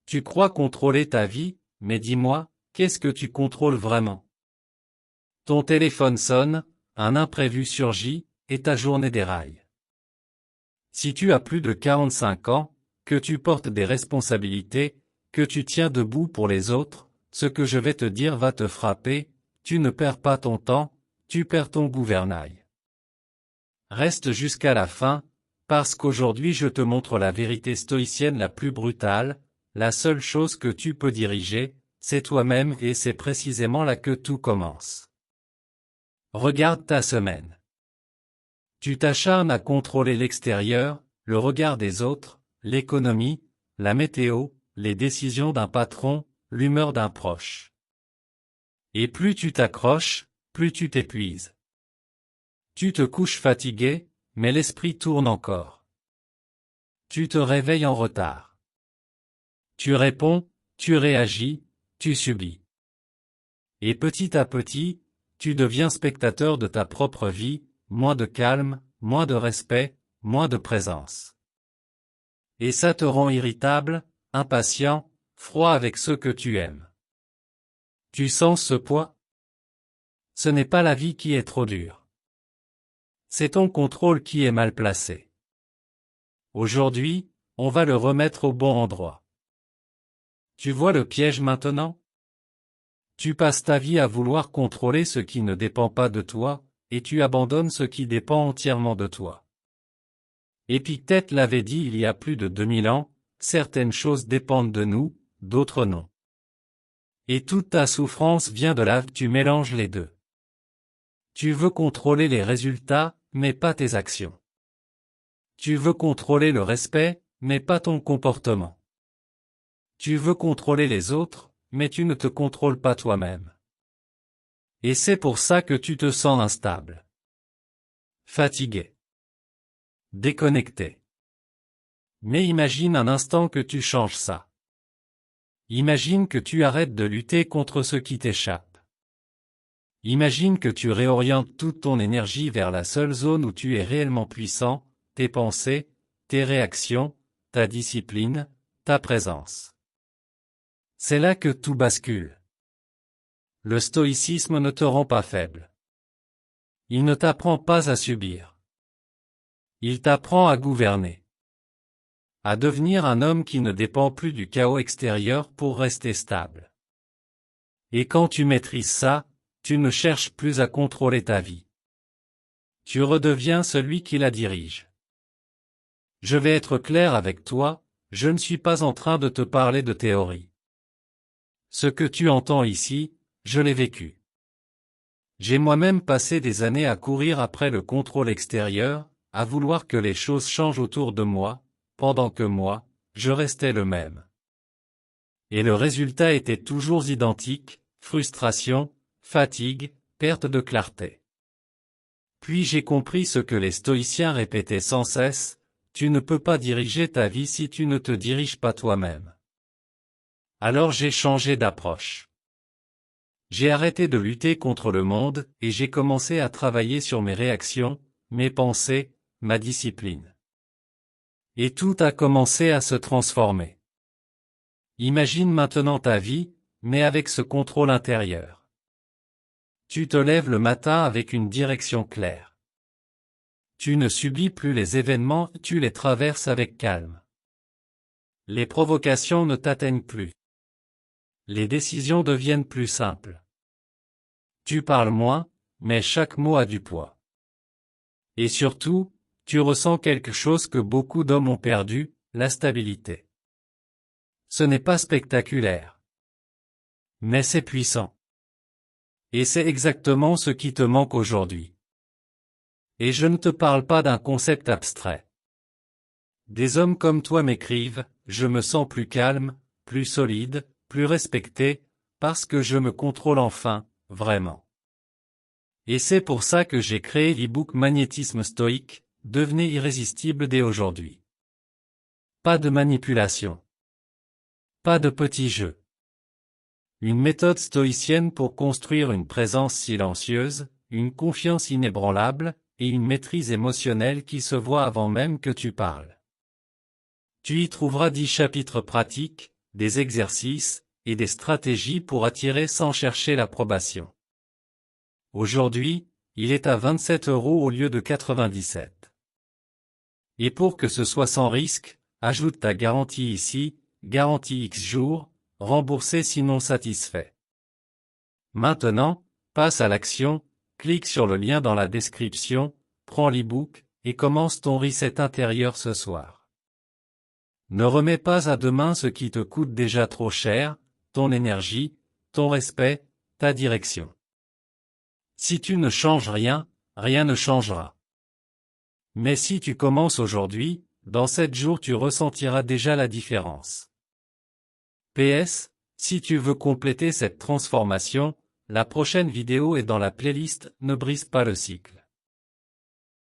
Tu crois contrôler ta vie, mais dis-moi, qu'est-ce que tu contrôles vraiment? Ton téléphone sonne, un imprévu surgit, et ta journée déraille. Si tu as plus de 45 ans, que tu portes des responsabilités, que tu tiens debout pour les autres, ce que je vais te dire va te frapper, tu ne perds pas ton temps, tu perds ton gouvernail. Reste jusqu'à la fin, parce qu'aujourd'hui je te montre la vérité stoïcienne la plus brutale, la seule chose que tu peux diriger, c'est toi-même et c'est précisément là que tout commence. Regarde ta semaine. Tu t'acharnes à contrôler l'extérieur, le regard des autres, l'économie, la météo, les décisions d'un patron, l'humeur d'un proche. Et plus tu t'accroches, plus tu t'épuises. Tu te couches fatigué, mais l'esprit tourne encore. Tu te réveilles en retard. Tu réponds, tu réagis, tu subis. Et petit à petit, tu deviens spectateur de ta propre vie, moins de calme, moins de respect, moins de présence. Et ça te rend irritable, impatient, froid avec ceux que tu aimes. Tu sens ce poids? Ce n'est pas la vie qui est trop dure. C'est ton contrôle qui est mal placé. Aujourd'hui, on va le remettre au bon endroit. Tu vois le piège maintenant? Tu passes ta vie à vouloir contrôler ce qui ne dépend pas de toi, et tu abandonnes ce qui dépend entièrement de toi. Épictète l'avait dit il y a plus de 2000 ans, certaines choses dépendent de nous, d'autres non. Et toute ta souffrance vient de là, tu mélanges les deux. Tu veux contrôler les résultats, mais pas tes actions. Tu veux contrôler le respect, mais pas ton comportement. Tu veux contrôler les autres, mais tu ne te contrôles pas toi-même. Et c'est pour ça que tu te sens instable. Fatigué. Déconnecté. Mais imagine un instant que tu changes ça. Imagine que tu arrêtes de lutter contre ce qui t'échappe. Imagine que tu réorientes toute ton énergie vers la seule zone où tu es réellement puissant, tes pensées, tes réactions, ta discipline, ta présence. C'est là que tout bascule. Le stoïcisme ne te rend pas faible. Il ne t'apprend pas à subir. Il t'apprend à gouverner. À devenir un homme qui ne dépend plus du chaos extérieur pour rester stable. Et quand tu maîtrises ça, tu ne cherches plus à contrôler ta vie. Tu redeviens celui qui la dirige. Je vais être clair avec toi, je ne suis pas en train de te parler de théorie. Ce que tu entends ici, je l'ai vécu. J'ai moi-même passé des années à courir après le contrôle extérieur, à vouloir que les choses changent autour de moi, pendant que moi, je restais le même. Et le résultat était toujours identique, frustration, fatigue, perte de clarté. Puis j'ai compris ce que les stoïciens répétaient sans cesse, tu ne peux pas diriger ta vie si tu ne te diriges pas toi-même. Alors j'ai changé d'approche. J'ai arrêté de lutter contre le monde, et j'ai commencé à travailler sur mes réactions, mes pensées, ma discipline. Et tout a commencé à se transformer. Imagine maintenant ta vie, mais avec ce contrôle intérieur. Tu te lèves le matin avec une direction claire. Tu ne subis plus les événements, tu les traverses avec calme. Les provocations ne t'atteignent plus. Les décisions deviennent plus simples. Tu parles moins, mais chaque mot a du poids. Et surtout, tu ressens quelque chose que beaucoup d'hommes ont perdu, la stabilité. Ce n'est pas spectaculaire. Mais c'est puissant. Et c'est exactement ce qui te manque aujourd'hui. Et je ne te parle pas d'un concept abstrait. Des hommes comme toi m'écrivent, je me sens plus calme, plus solide, plus respecté, parce que je me contrôle enfin, vraiment. Et c'est pour ça que j'ai créé l'e-book Magnétisme stoïque, devenez irrésistible dès aujourd'hui. Pas de manipulation. Pas de petits jeux. Une méthode stoïcienne pour construire une présence silencieuse, une confiance inébranlable, et une maîtrise émotionnelle qui se voit avant même que tu parles. Tu y trouveras 10 chapitres pratiques, des exercices, et des stratégies pour attirer sans chercher l'approbation. Aujourd'hui, il est à 27 € au lieu de 97. Et pour que ce soit sans risque, ajoute ta garantie ici, garantie X jours, remboursé sinon satisfait. Maintenant, passe à l'action, clique sur le lien dans la description, prends l'e-book, et commence ton reset intérieur ce soir. Ne remets pas à demain ce qui te coûte déjà trop cher, ton énergie, ton respect, ta direction. Si tu ne changes rien, rien ne changera. Mais si tu commences aujourd'hui, dans 7 jours tu ressentiras déjà la différence. PS, si tu veux compléter cette transformation, la prochaine vidéo est dans la playlist Ne brise pas le cycle.